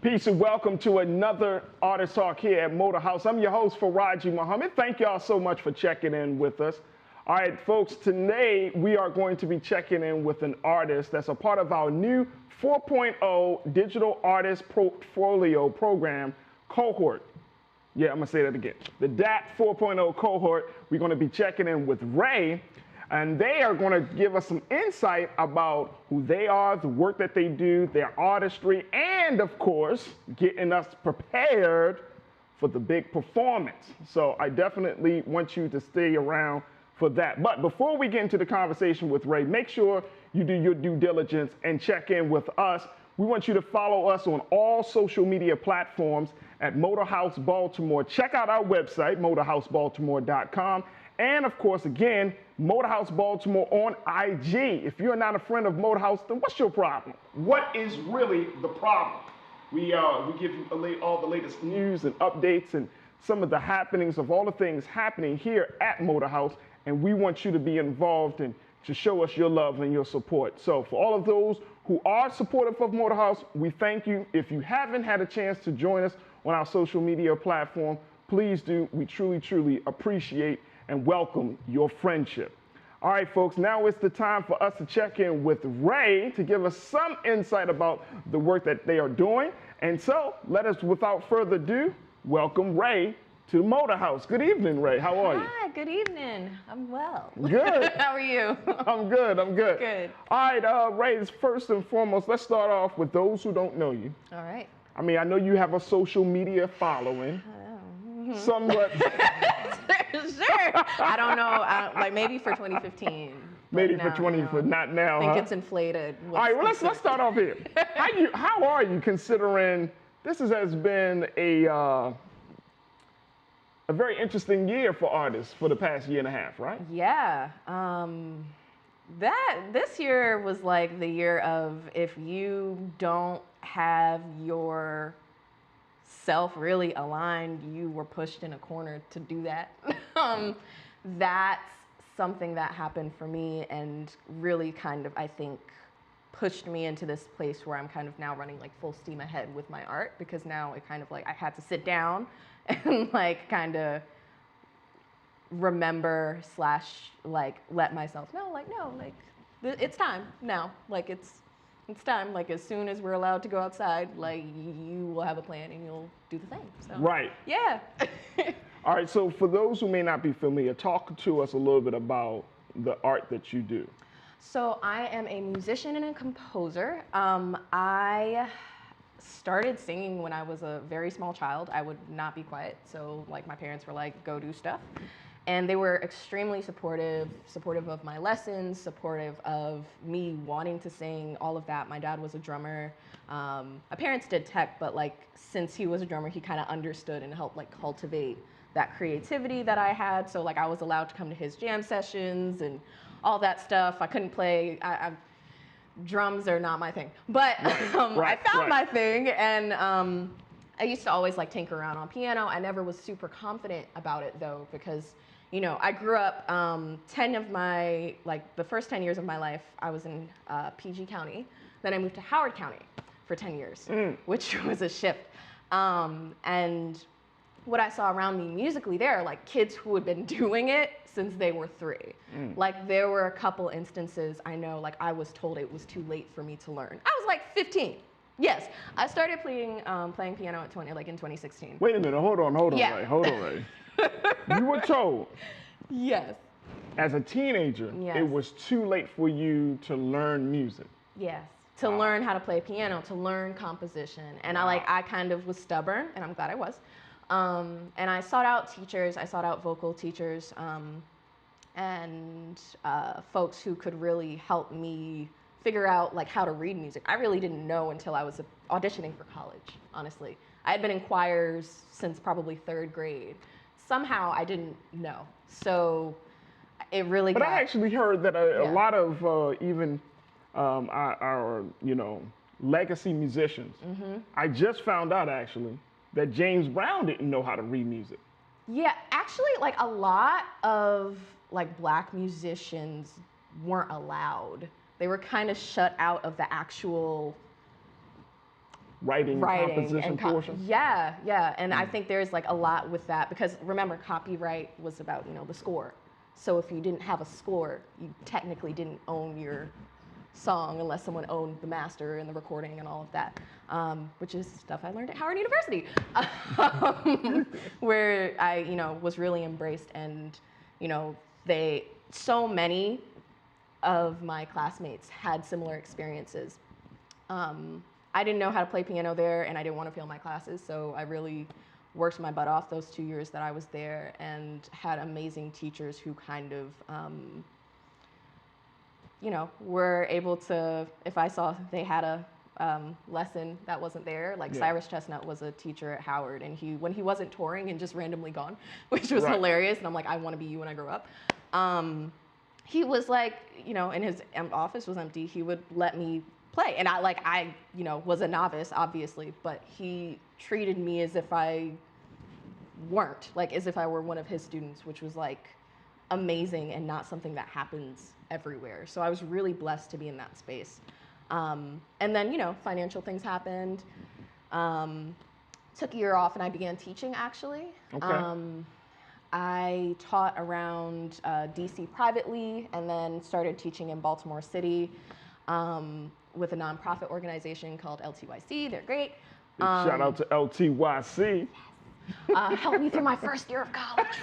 Peace and welcome to another Artist Talk here at Motor House. I'm your host, Farajii Muhammed. Thank y'all so much for checking in with us. All right, folks, today we are going to be checking in with an artist that's a part of our new 4.0 Digital Artist Portfolio Program cohort. Yeah, I'm gonna say that again. The DAP 4.0 cohort, we're gonna be checking in with Rae, and they are gonna give us some insight about who they are, the work that they do, their artistry, and of course, getting us prepared for the big performance. So I definitely want you to stay around for that. But before we get into the conversation with Rae, make sure you do your due diligence and check in with us. We want you to follow us on all social media platforms at Motorhouse Baltimore. Check out our website, motorhousebaltimore.com. And of course, again, Motorhouse Baltimore on IG. If you're not a friend of Motorhouse, then what's your problem? What is really the problem? We give you all the latest news and updates and some of the happenings of all the things happening here at Motorhouse. And we want you to be involved and to show us your love and your support. So for all of those who are supportive of Motorhouse, we thank you. If you haven't had a chance to join us on our social media platform, please do. We truly, truly appreciate and welcome your friendship. All right, folks, now it's the time for us to check in with Rae to give us some insight about the work that they are doing. And so let us, without further ado, welcome Rae to Motor House. Good evening, Rae. How are you? Hi, good evening. I'm well. Good. How are you? I'm good. Good. All right, Rae, first and foremost, let's start off with those who don't know you. All right. I mean, I know you have a social media following. Somewhat. Sure. I don't know. Like maybe for 2015. Maybe for 20, but not now. I think it's inflated. All right, well, let's start off here. How are you considering this has been a very interesting year for artists for the past year and a half, right? Yeah. This year was like the year of if you don't have your self really aligned, you were pushed in a corner to do that. That's something that happened for me and really kind of, I think, pushed me into this place where I'm kind of now running like full steam ahead with my art, because now it kind of like I had to sit down and like kind of remember / like let myself know like, no, like it's time now. Like it's time. Like as soon as we're allowed to go outside, like you will have a plan and you'll do the thing. So, right. Yeah. All right. So for those who may not be familiar, talk to us a little bit about the art that you do. So I am a musician and a composer. I started singing when I was a very small child. I would not be quiet. So like my parents were like, go do stuff. And they were extremely supportive of my lessons, supportive of me wanting to sing, all of that. My dad was a drummer. My parents did tech, but like since he was a drummer, he kind of understood and helped like cultivate that creativity that I had. So like I was allowed to come to his jam sessions and all that stuff. I couldn't play. Drums are not my thing, but I found my thing, and I used to always like tinker around on piano. I never was super confident about it though, because you know, I grew up, the first 10 years of my life, I was in PG County. Then I moved to Howard County for 10 years, which was a shift. And what I saw around me musically there, like kids who had been doing it since they were 3. Like there were a couple instances I know, like I was told it was too late for me to learn. I was like 15. Yes, I started playing piano at in 2016. Wait a minute, hold on, Rae, hold on, Rae. You were told, yes, as a teenager, it was too late for you to learn music. Yes, to learn how to play piano, to learn composition. And I kind of was stubborn, and I'm glad I was. And I sought out teachers, I sought out vocal teachers, and folks who could really help me figure out like how to read music. I really didn't know until I was auditioning for college, honestly. I had been in choirs since probably 3rd grade. Somehow I didn't know. So it really But I actually heard that a lot of even our legacy musicians, I just found out actually that James Brown didn't know how to read music. Yeah, actually like a lot of like Black musicians weren't allowed. They were kind of shut out of the actual writing composition and portion? yeah. And I think there's like a lot with that because remember, copyright was about, the score. So if you didn't have a score, you technically didn't own your song unless someone owned the master and the recording and all of that, which is stuff I learned at Howard University, where I, was really embraced and, so many of my classmates had similar experiences. I didn't know how to play piano there and I didn't want to fail my classes, so I really worked my butt off those 2 years that I was there and had amazing teachers who kind of, were able to, if I saw they had a lesson that wasn't there, like Cyrus Chestnut was a teacher at Howard, and when he wasn't touring and just randomly gone, which was hilarious, and I'm like, I want to be you when I grow up. He was like, and his office was empty, he would let me play, and I was a novice, obviously, but he treated me as if I weren't, like as if I were one of his students, which was like amazing and not something that happens everywhere. So I was really blessed to be in that space. And then, financial things happened. Took a year off and I began teaching actually. Okay. I taught around DC privately and then started teaching in Baltimore City with a nonprofit organization called LTYC. They're great. Shout out to LTYC. Helped me through my first year of college.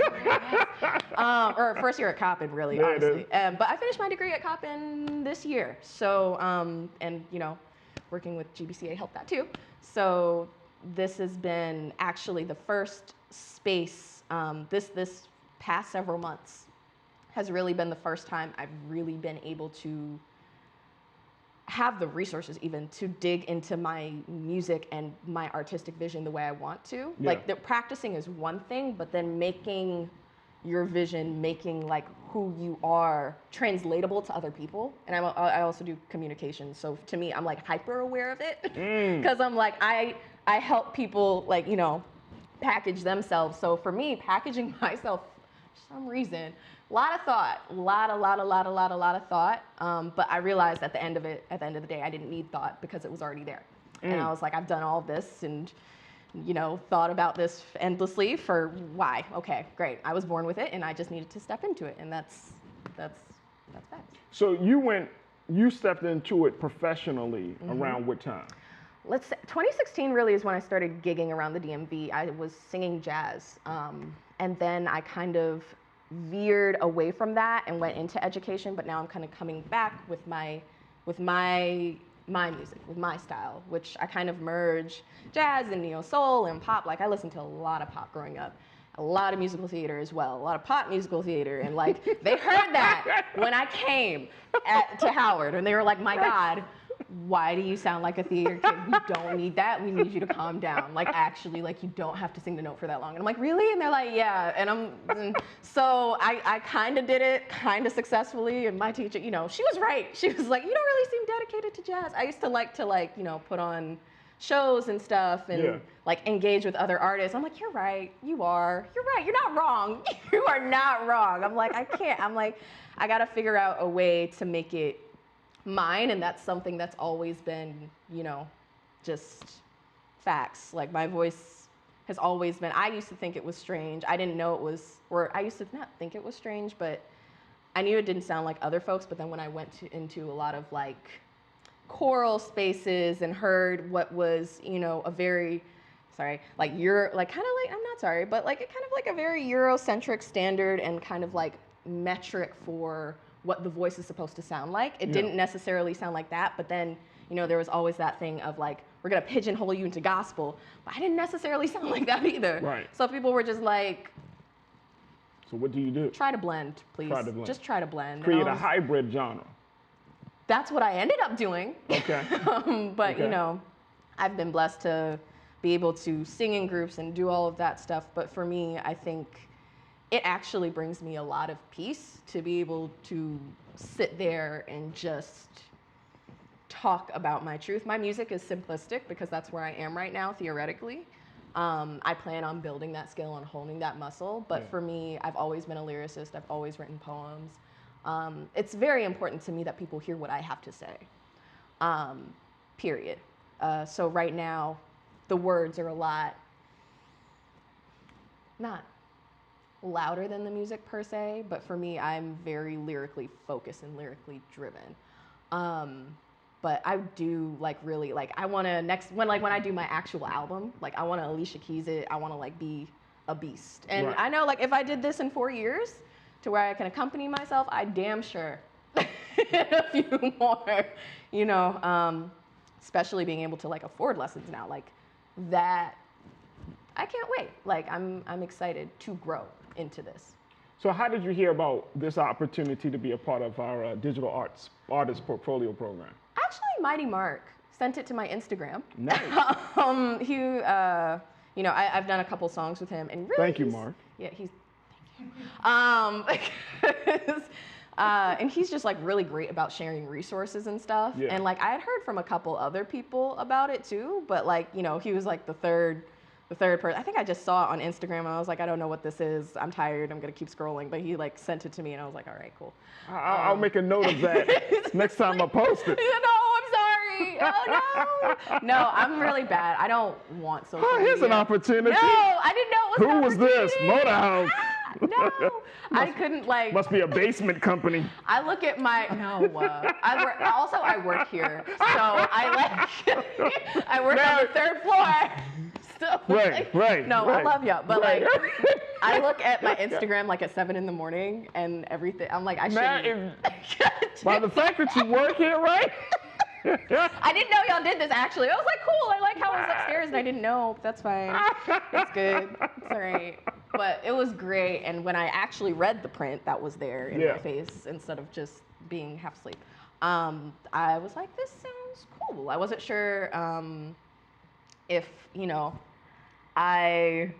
Or first year at Coppin, really, honestly. But I finished my degree at Coppin this year. So, and working with GBCA helped that too. So this has been actually the first space, this past several months has really been the first time I've really been able to have the resources even to dig into my music and my artistic vision the way I want to. Yeah. Like the practicing is one thing, but then making your vision, making like who you are translatable to other people. And I also do communication. So to me, I'm like hyper aware of it because I'm like, I help people like, package themselves. So for me, packaging myself, for some reason, a lot of thought, a lot of thought. But I realized at the end of the day, I didn't need thought because it was already there. And I was like, I've done all this and, thought about this endlessly for why? Okay, great. I was born with it and I just needed to step into it. And that's facts. So you stepped into it professionally around what time? Let's say 2016 really is when I started gigging around the DMV. I was singing jazz. And then I kind of veered away from that and went into education, but now I'm kind of coming back with my music, with my style, which I kind of merge jazz and neo soul and pop. Like I listened to a lot of pop growing up, a lot of musical theater as well, a lot of pop musical theater, and like they heard that when I came to Howard, and they were like, "My God, why do you sound like a theater kid? We don't need that. We need you to calm down. Like actually, like you don't have to sing the note for that long." And I'm like, "Really?" And they're like, "Yeah." And so I kind of did it, kind of successfully. And my teacher, she was right. She was like, "You don't really seem dedicated to jazz." I used to like to put on shows and stuff and like engage with other artists. I'm like, "You're right. You are. You're right. You're not wrong. You are not wrong." I'm like, I can't. I'm like, I got to figure out a way to make it mine, and that's something that's always been, just facts. Like my voice has always been, I used to think it was strange. I didn't know it was, or I used to not think it was strange, but I knew it didn't sound like other folks. But then when I went into a lot of like choral spaces and heard what was, a very, sorry, like I'm not sorry, but like kind of like a very Eurocentric standard and kind of like metric for what the voice is supposed to sound like. It didn't necessarily sound like that, but then, there was always that thing of like, we're gonna pigeonhole you into gospel, but I didn't necessarily sound like that either. Right. So people were just like, so what do you do? try to blend, please. Try to blend. Just try to blend. Create a hybrid genre. That's what I ended up doing. Okay. But, I've been blessed to be able to sing in groups and do all of that stuff. But for me, I think it actually brings me a lot of peace to be able to sit there and just talk about my truth. My music is simplistic because that's where I am right now, theoretically. I plan on building that skill and honing that muscle. But for me, I've always been a lyricist. I've always written poems. It's very important to me that people hear what I have to say, period. So right now, the words are a lot, not louder than the music per se, but for me, I'm very lyrically focused and lyrically driven. But I do like really like I want to when I do my actual album, like I want to Alicia Keys it. I want to like be a beast. And Right. I know like if I did this in 4 years to where I can accompany myself, I damn sure a few more, you know, especially being able to like afford lessons now, like that. I can't wait. Like I'm excited to grow into this. So how did you hear about this opportunity to be a part of our digital artist portfolio program? Actually, Mighty Mark sent it to my Instagram. Nice. He, you know, I've done a couple songs with him, and really, Thank you, Mark. Yeah, thank you. And he's just like really great about sharing resources and stuff. Yeah. And like I had heard from a couple other people about it too, but like you know, he was like the third person. I think I just saw it on Instagram and I was like, I don't know what this is. I'm tired. I'm gonna keep scrolling. But he like sent it to me and I was like, all right, cool. I'll make a note of that next time I post it. No, I'm sorry. Oh no. No, I'm really bad. I don't want social Oh, here's media. an opportunity. No, I didn't know it was an Who was this? opportunity. Motorhouse. No, I couldn't like. Must be a basement company. I look at my I work here, so I like I work on the third floor. So, Right. No, right. I love you, but Right. like I look at my Instagram like at 7 in.the.morning and everything. I'm like I shouldn't. By the fact that you work here, right? I didn't know y'all did this actually. I was like, cool. I like how it was upstairs, and I didn't know. That's fine. It's good. It's all right. But it was great. And when I actually read the print that was there in my face instead of just being half asleep, I was like, this sounds cool. I wasn't sure if, you know, I'm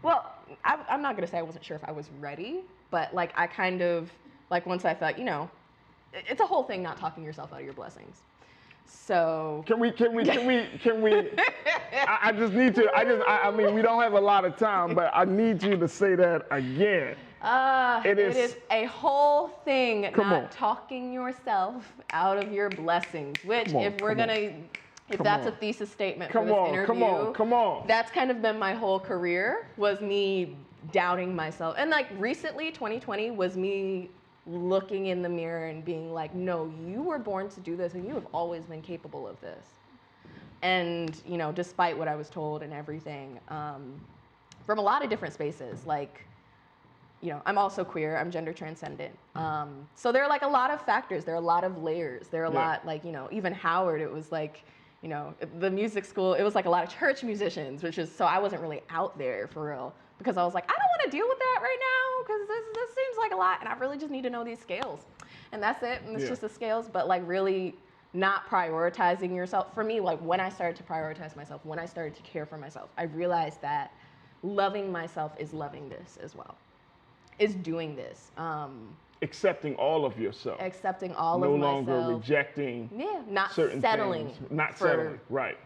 not going to say I wasn't sure if I was ready, but like I kind of, like once I thought, you know, it's a whole thing not talking yourself out of your blessings. So Can we? I just need to. I mean, we don't have a lot of time, but I need you to say that again. It is a whole thing Come not on. talking yourself out of your blessings. Which, if that's a thesis statement for this interview, come on. That's kind of been my whole career, was me doubting myself. And like recently, 2020 was me looking in the mirror and being like, no, you were born to do this and you have always been capable of this. And, you know, despite what I was told and everything, from a lot of different spaces, like, you know, I'm also queer, I'm gender transcendent. So there are like a lot of factors, there are a lot of layers, there are a lot, like, you know, even Howard, it was like, you know, the music school, it was like a lot of church musicians, which is, so I wasn't really out there for real, because I was like, I don't want to deal with that right now, because this seems like a lot, and I really just need to know these scales. And that's it, and it's just the scales, but like really not prioritizing yourself. For me, like when I started to prioritize myself, when I started to care for myself, I realized that loving myself is loving this as well, is doing this. Accepting all of yourself. Accepting all no of myself. No longer rejecting not certain settling. things. Not settling, right.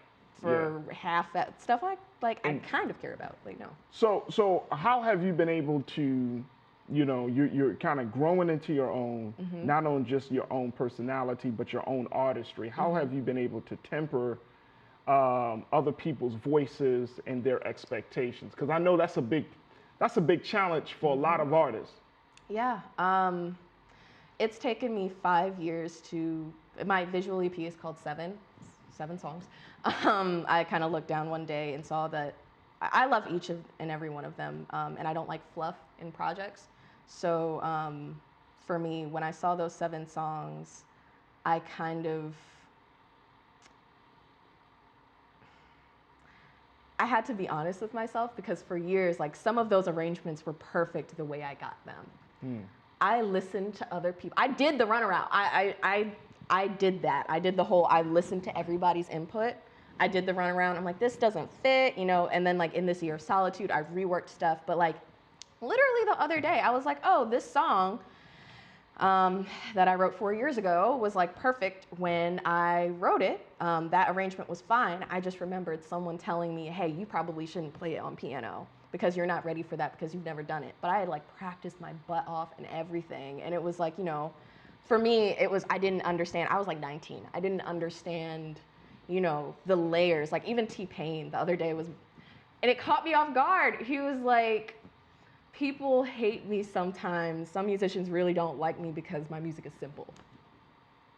For half that stuff I kind of care about, like no. So how have you been able to, you know, you're kind of growing into your own, not on just your own personality, but your own artistry. How have you been able to temper other people's voices and their expectations? Because I know that's a big challenge for a lot of artists. Yeah, it's taken me 5 years to, my visual EP is called Seven songs. I kind of looked down one day and saw that I love each and every one of them, and I don't like fluff in projects. So for me, when I saw those 7 songs, I had to be honest with myself, because for years, like some of those arrangements were perfect the way I got them. I listened to other people. I did the runaround. I did that. I did the whole, I listened to everybody's input. I did the runaround. I'm like, this doesn't fit, you know, and then like in this year of solitude, I reworked stuff. But like literally the other day, I was like, oh, this song that I wrote 4 years ago was like perfect when I wrote it. That arrangement was fine. I just remembered someone telling me, hey, you probably shouldn't play it on piano because you're not ready for that because you've never done it. But I had like practiced my butt off and everything. And it was like, you know, for me, it was, I didn't understand. I was like 19. I didn't understand, you know, the layers. Like even T-Pain the other day was, and it caught me off guard. He was like, people hate me sometimes. Some musicians really don't like me because my music is simple.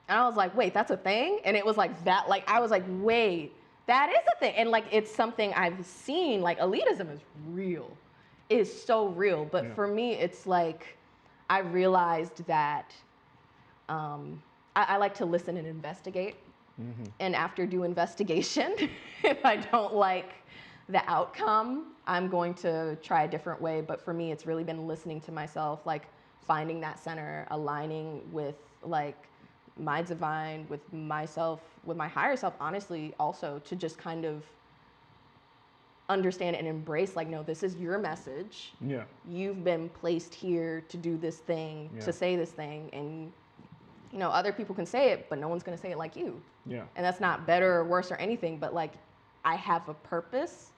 And I was like, wait, that's a thing? And it was like that, like, I was like, wait, that is a thing. And like, it's something I've seen, like elitism is real, is so real. But for me, it's like, I realized that I like to listen and investigate. And after do investigation, if I don't like the outcome, I'm going to try a different way. But for me, it's really been listening to myself, like finding that center, aligning with like my divine, with myself, with my higher self, honestly, also to just kind of understand and embrace, like, no, this is your message. Yeah. You've been placed here to do this thing, to say this thing. And, you know, other people can say it, but no one's going to say it like you. Yeah. And that's not better or worse or anything, but like, I have a purpose.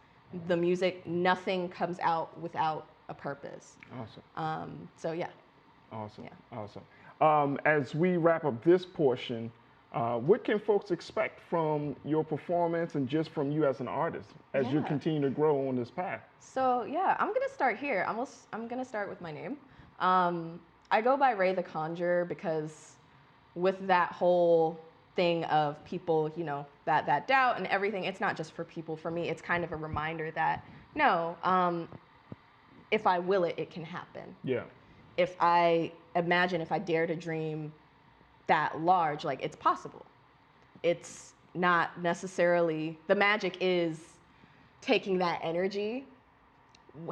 The music, nothing comes out without a purpose. Awesome. So yeah. Awesome. Yeah. Awesome. As we wrap up this portion, what can folks expect from your performance and just from you as an artist as you continue to grow on this path? So yeah, I'm gonna start here. I'm gonna start with my name. I go by Rae the Conjurer because with that whole thing of people, you know, that doubt and everything, it's not just for people. For me, it's kind of a reminder that no, if I will it, it can happen. Yeah. If I imagine, if I dare to dream that large, like it's possible. It's not necessarily, the magic is taking that energy,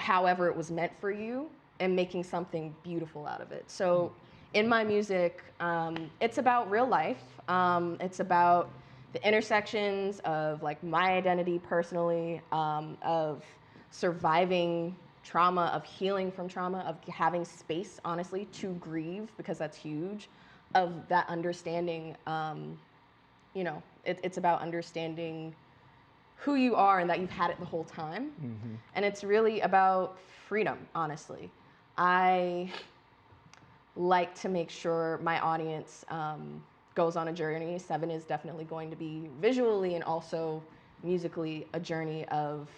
however it was meant for you, and making something beautiful out of it. So in my music, it's about real life. It's about the intersections of like my identity personally, of surviving trauma, of healing from trauma, of having space, honestly, to grieve, because that's huge, of that understanding, you know, it's about understanding who you are and that you've had it the whole time. And it's really about freedom, honestly. I like to make sure my audience goes on a journey. 7 is definitely going to be visually and also musically a journey of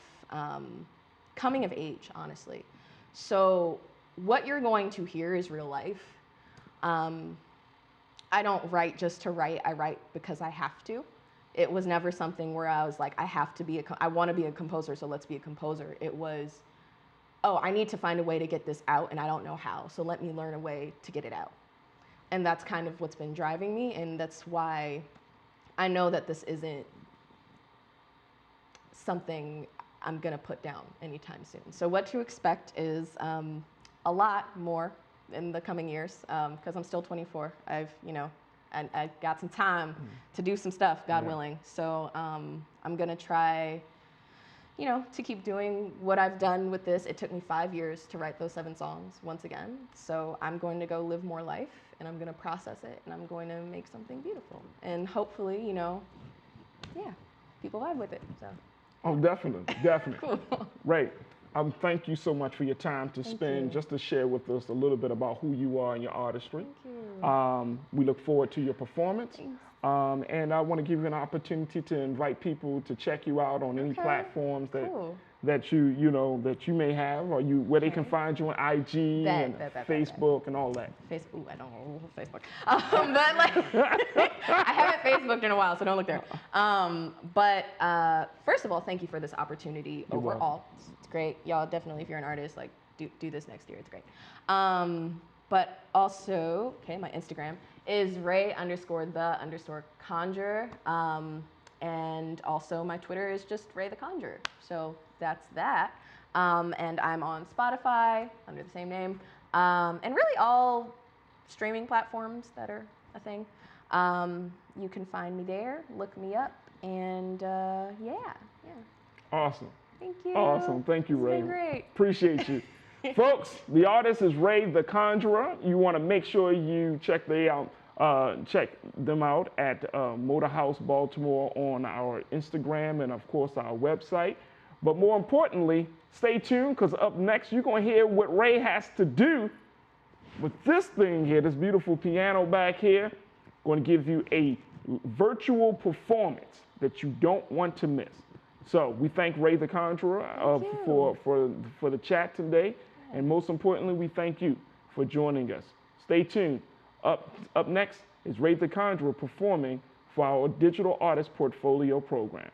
coming of age, honestly. So what you're going to hear is real life. I don't write just to write. I write because I have to. It was never something where I was like, I want to be a composer, so let's be a composer. It was, oh, I need to find a way to get this out, and I don't know how, so let me learn a way to get it out. And that's kind of what's been driving me, and that's why I know that this isn't something I'm going to put down anytime soon. So what to expect is a lot more in the coming years, because I'm still 24. I got some time to do some stuff, God willing. So I'm gonna try, you know, to keep doing what I've done with this. It took me 5 years to write those 7 songs once again. So I'm going to go live more life, and I'm gonna process it, and I'm going to make something beautiful. And hopefully, you know, yeah, people vibe with it, so. Oh, definitely, definitely. Cool. Rae, thank you so much for your time to spend, just to share with us a little bit about who you are and your artistry. Thank you. We look forward to your performance. And I want to give you an opportunity to invite people to check you out on any platforms that you may have, or where they can find you on IG and Facebook and all that. Facebook, I don't know Facebook. But like, I haven't Facebooked in a while, so don't look there. But first of all, thank you for this opportunity overall. It's great. Y'all definitely, if you're an artist, like do this next year. It's great. But also, my Instagram is Rae_the_conjurer. And also my Twitter is just Rae the Conjurer. So that's that. And I'm on Spotify under the same name. And really all streaming platforms that are a thing. You can find me there, look me up, and yeah. Awesome. Thank you. Awesome. Thank you, Rae. It's been great. Appreciate you. Folks, the artist is Rae the Conjurer. You want to make sure you check them out at Motorhouse Baltimore on our Instagram and, of course, our website. But more importantly, stay tuned, because up next, you're going to hear what Rae has to do with this thing here, this beautiful piano back here. Going to give you a virtual performance that you don't want to miss. So we thank Rae the Conjurer for the chat today. And most importantly, we thank you for joining us. Stay tuned. Up next is Rae the Conjurer performing for our digital artist portfolio program.